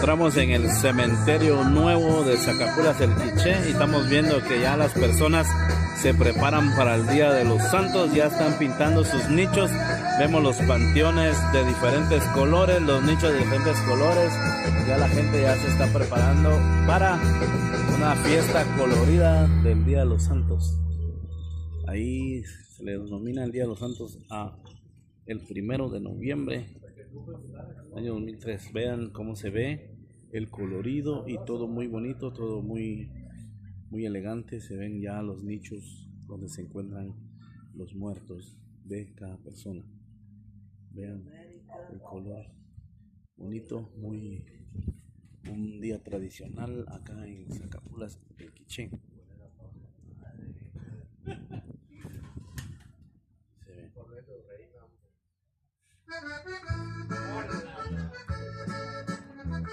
encontramos en el cementerio nuevo de Zacapulas El Quiché y estamos viendo que ya las personas se preparan para el Día de los Santos, ya están pintando sus nichos. Vemos los panteones de diferentes colores, los nichos de diferentes colores. Ya la gente ya se está preparando para una fiesta colorida del Día de los Santos. Ahí se le denomina el Día de los Santos a el 1 de noviembre, año 2003. Vean cómo se ve el colorido y todo muy bonito, todo muy elegante. Se ven ya los nichos donde se encuentran los muertos de cada persona. Vean el color bonito, un día tradicional acá en Zacapulas El Quiché. Se ve.